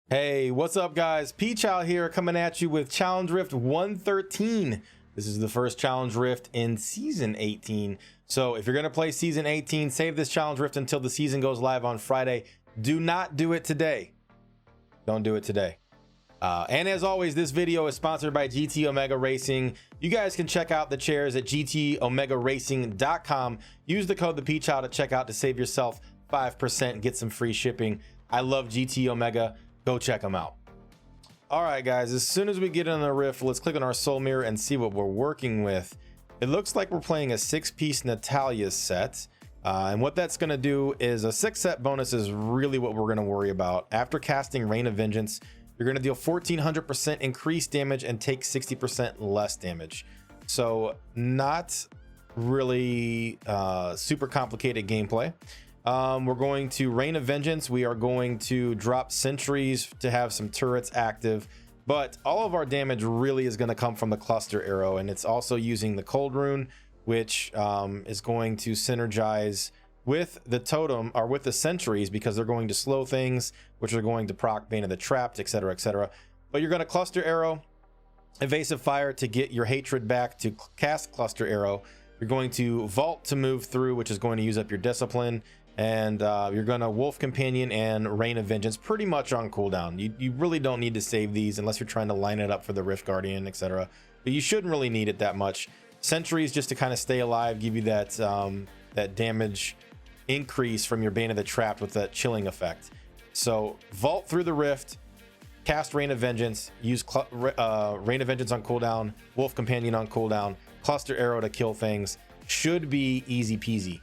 Hey, what's up guys? Pchild here coming at you with Challenge Rift 113. This is the first Challenge Rift in Season 18. So if you're going to play Season 18, save this Challenge Rift until the season goes live on Friday. Do not do it today. Don't do it today. And as always, this video is sponsored by GT Omega Racing. You guys can check out the chairs at gtomegaracing.com. Use the code ThePchild at checkout to save yourself 5% and get some free shipping. I love GT Omega. Go check them out. All right, guys, as soon as we get in the rift, let's click on our soul mirror and see what we're working with. It looks like we're playing a 6-piece Natalia set. And what that's going to do is a 6-set bonus is really what we're going to worry about. After casting Rain of Vengeance, you're going to deal 1400% increased damage and take 60% less damage. So not really super complicated gameplay. We're going to Rain of Vengeance. We are going to drop sentries to have some turrets active, but all of our damage really is going to come from the cluster arrow, and it's also using the cold rune, which is going to synergize with the totem or with the sentries because they're going to slow things, which are going to proc Bane of the Trapped, etc., etc. But you're going to cluster arrow, evasive fire to get your hatred back to cast cluster arrow. You're going to vault to move through, which is going to use up your discipline. And you're gonna Wolf Companion and Rain of Vengeance pretty much on cooldown. You really don't need to save these unless you're trying to line it up for the Rift Guardian, etc. But you shouldn't really need it that much. Sentries just to kind of stay alive, give you that that damage increase from your Bane of the Trapped with that chilling effect. So vault through the Rift, cast Rain of Vengeance, use Rain of Vengeance on cooldown, Wolf Companion on cooldown, cluster arrow to kill things. Should be easy peasy.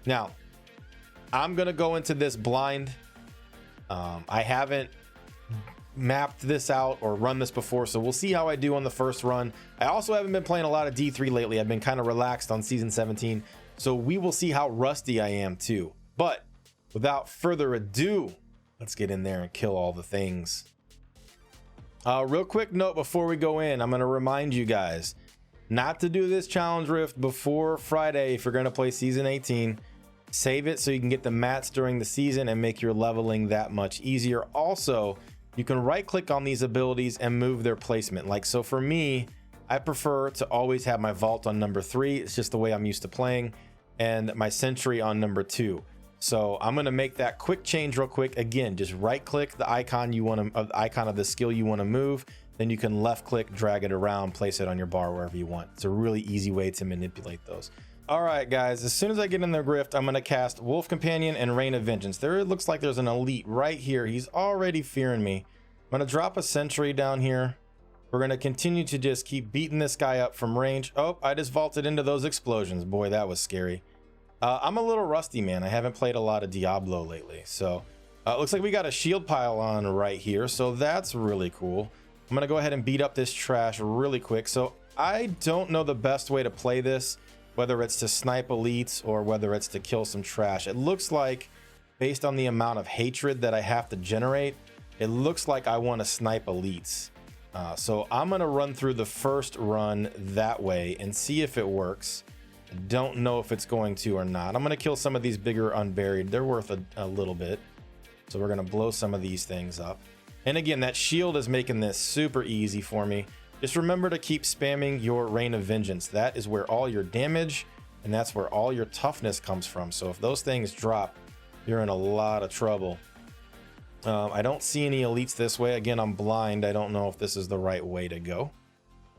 Now, I'm gonna go into this blind. I haven't mapped this out or run this before, so we'll see how I do on the first run. I also haven't been playing a lot of D3 lately. I've been kind of relaxed on season 17, so we will see how rusty I am too. But without further ado, let's get in there and kill all the things. Real quick note before we go in, I'm gonna remind you guys not to do this challenge rift before Friday if you're gonna play season 18. Save it so you can get the mats during the season and make your leveling that much easier. Also, you can right click on these abilities and move their placement. Like, so for me, I prefer to always have my vault on number 3. It's just the way I'm used to playing, and my sentry on number 2. So I'm going to make that quick change real quick. Again, just right click the icon you want to, icon of the skill you want to move. Then you can left click, drag it around, place it on your bar wherever you want. It's a really easy way to manipulate those. All right, guys, as soon as I get in the rift, I'm going to cast Wolf Companion and Rain of Vengeance. There, it looks like there's an elite right here. He's already fearing me. I'm going to drop a sentry down here. We're going to continue to just keep beating this guy up from range. Oh, I just vaulted into those explosions. Boy, that was scary. I'm a little rusty, man. I haven't played a lot of Diablo lately. So looks like we got a shield pile on right here. So that's really cool. I'm going to go ahead and beat up this trash really quick. So I don't know the best way to play this, whether it's to snipe elites or whether it's to kill some trash. It looks like, based on the amount of hatred that I have to generate, it looks like I want to snipe elites. So I'm going to run through the first run that way and see if it works. I don't know if it's going to or not. I'm going to kill some of these bigger unburied. They're worth a little bit. So we're going to blow some of these things up. And again, that shield is making this super easy for me. Just remember to keep spamming your Rain of Vengeance. That is where all your damage and that's where all your toughness comes from. So if those things drop, you're in a lot of trouble. I don't see any elites this way. Again, I'm blind. I don't know if this is the right way to go,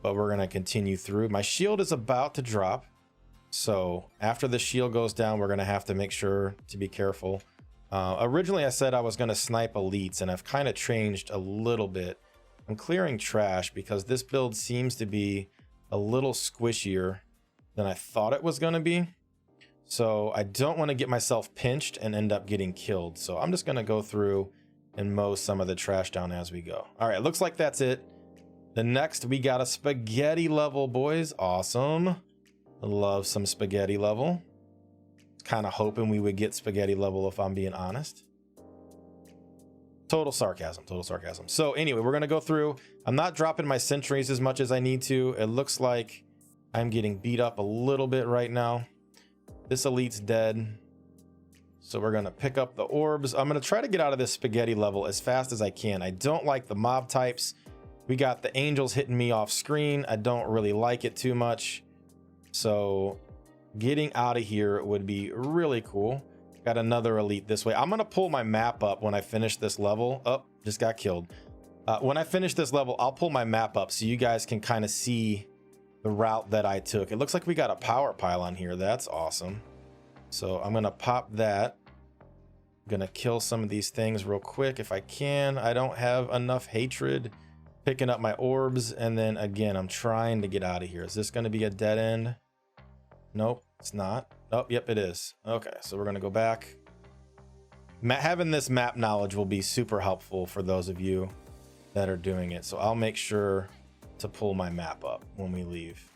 but we're going to continue through. My shield is about to drop. So after the shield goes down, we're going to have to make sure to be careful. Originally, I said I was going to snipe elites, and I've kind of changed a little bit. I'm clearing trash because this build seems to be a little squishier than I thought it was going to be. So I don't want to get myself pinched and end up getting killed. So I'm just going to go through and mow some of the trash down as we go. All right, looks like that's it. The next, we got a spaghetti level, boys. Awesome. I love some spaghetti level. Kind of hoping we would get spaghetti level if I'm being honest. Total sarcasm, total sarcasm. So anyway, we're going to go through. I'm not dropping my sentries as much as I need to. It looks like I'm getting beat up a little bit right now. This elite's dead. So we're going to pick up the orbs. I'm going to try to get out of this spaghetti level as fast as I can. I don't like the mob types. We got the angels hitting me off screen. I don't really like it too much. So getting out of here would be really cool. Got another elite this way. I'm going to pull my map up when I finish this level. Oh, just got killed. When I finish this level, I'll pull my map up so you guys can kind of see the route that I took. It looks like we got a power pylon here. That's awesome. So I'm going to pop that. I'm going to kill some of these things real quick if I can. I don't have enough hatred. Picking up my orbs. And then again, I'm trying to get out of here. Is this going to be a dead end? Nope, it's not. Oh, yep, it is. Okay, so we're going to go back. Having this map knowledge will be super helpful for those of you that are doing it. So I'll make sure to pull my map up when we leave.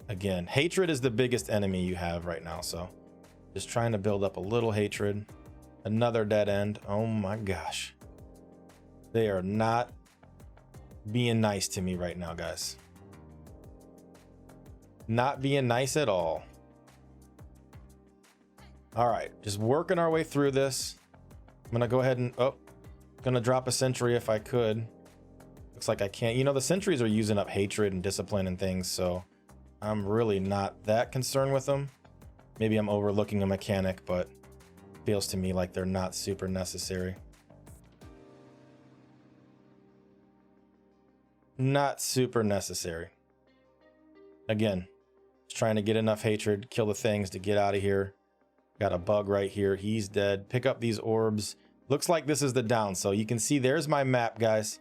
Again, hatred is the biggest enemy you have right now. So just trying to build up a little hatred. Another dead end. Oh my gosh. They are not being nice to me right now, guys. Not being nice at all. All right, just working our way through this. I'm gonna go ahead and gonna drop a sentry if I could. Looks like I can't. You know, the sentries are using up hatred and discipline and things, so I'm really not that concerned with them. Maybe I'm overlooking a mechanic, but it feels to me like they're not super necessary. Not super necessary. Again, just trying to get enough hatred, kill the things to get out of here. Got a bug right here. He's dead. Pick up these orbs. Looks like this is the down. So you can see there's my map, guys.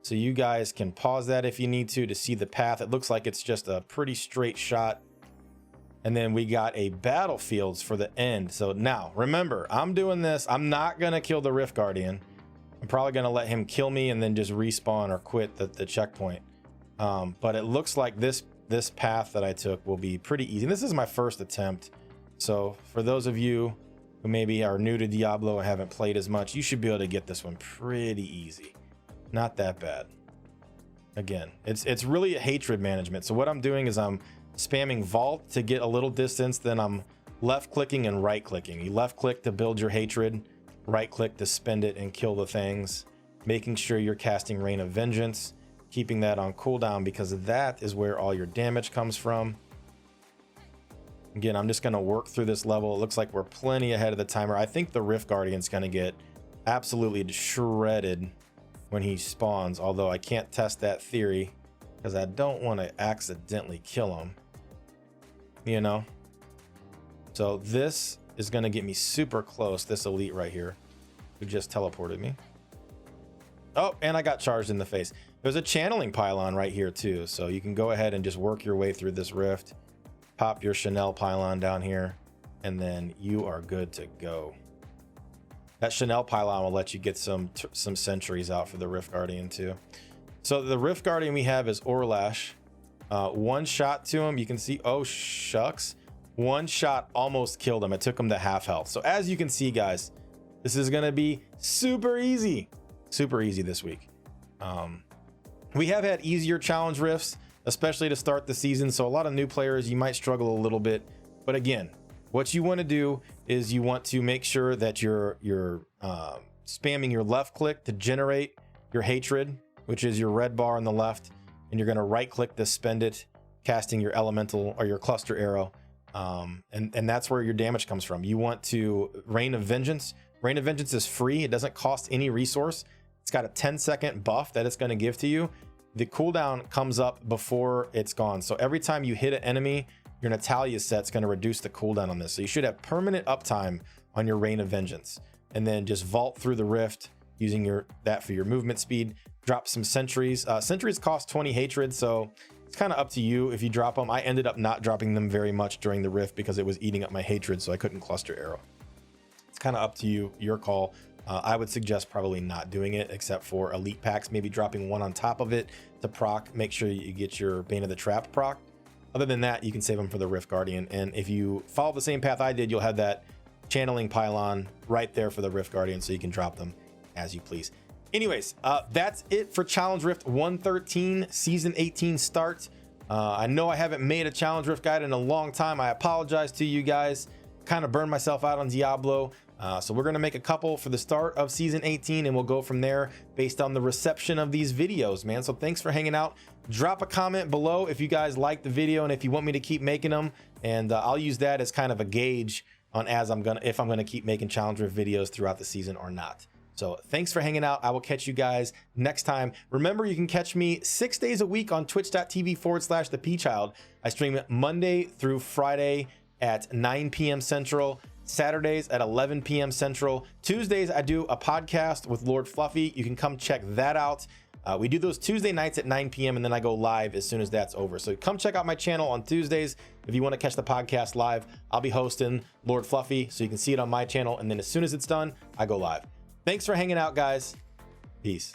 So you guys can pause that if you need to see the path. It looks like it's just a pretty straight shot. And then we got a battlefields for the end. So now remember, I'm doing this. I'm not going to kill the Rift Guardian. I'm probably going to let him kill me and then just respawn or quit the checkpoint. But it looks like this path that I took will be pretty easy. This is my first attempt. So for those of you who maybe are new to Diablo and haven't played as much, you should be able to get this one pretty easy. Not that bad. Again, it's really a hatred management. So what I'm doing is I'm spamming vault to get a little distance, then I'm left clicking and right clicking. You left click to build your hatred, right click to spend it and kill the things, making sure you're casting Rain of Vengeance, keeping that on cooldown because that is where all your damage comes from. Again, I'm just going to work through this level. It looks like we're plenty ahead of the timer. I think the Rift Guardian's going to get absolutely shredded when he spawns, although I can't test that theory because I don't want to accidentally kill him, you know? So this is going to get me super close, this elite right here who just teleported me. Oh, and I got charged in the face. There's a channeling pylon right here too, so you can go ahead and just work your way through this rift. Pop your Chanel pylon down here, and then you are good to go. That Chanel pylon will let you get some sentries out for the Rift Guardian too. So the Rift Guardian we have is Orlash. One shot to him, you can see, oh shucks. One shot almost killed him. It took him to half health. So as you can see, guys, this is gonna be super easy this week. We have had easier challenge rifts, especially to start the season. So a lot of new players, you might struggle a little bit, but again, what you want to do is you want to make sure that you're spamming your left click to generate your hatred, which is your red bar on the left, and you're going to right click to spend it, casting your elemental or your cluster arrow. And that's where your damage comes from. You want to Rain of Vengeance. Rain of Vengeance is free. It doesn't cost any resource. It's got a 10-second buff that it's going to give to you. The cooldown comes up before it's gone. So every time you hit an enemy, your Natalia set's going to reduce the cooldown on this. So you should have permanent uptime on your Rain of Vengeance. And then just vault through the rift using that for your movement speed. Drop some sentries. Sentries cost 20 hatred, so it's kind of up to you if you drop them. I ended up not dropping them very much during the rift because it was eating up my hatred, so I couldn't cluster arrow. It's kind of up to you, your call. I would suggest probably not doing it except for elite packs, maybe dropping one on top of it to proc. Make sure you get your Bane of the Trap proc. Other than that, you can save them for the Rift Guardian. And if you follow the same path I did, you'll have that channeling pylon right there for the Rift Guardian, so you can drop them as you please. Anyways, that's it for Challenge Rift 113 Season 18 start. I know I haven't made a Challenge Rift guide in a long time. I apologize to you guys. Kind of burned myself out on Diablo. So we're going to make a couple for the start of season 18, and we'll go from there based on the reception of these videos, man. So thanks for hanging out. Drop a comment below if you guys like the video and if you want me to keep making them, and I'll use that as kind of a gauge on if I'm gonna keep making challenge rift videos throughout the season or not. So thanks for hanging out. I will catch you guys next time. Remember, you can catch me 6 days a week on twitch.tv/the Pchild. I stream Monday through Friday at 9 p.m. Central, Saturdays at 11 p.m. Central. Tuesdays, I do a podcast with Lord Fluffy. You can come check that out. We do those Tuesday nights at 9 p.m. and then I go live as soon as that's over. So come check out my channel on Tuesdays if you want to catch the podcast live. I'll be hosting Lord Fluffy, so you can see it on my channel. And then as soon as it's done, I go live. Thanks for hanging out, guys. Peace.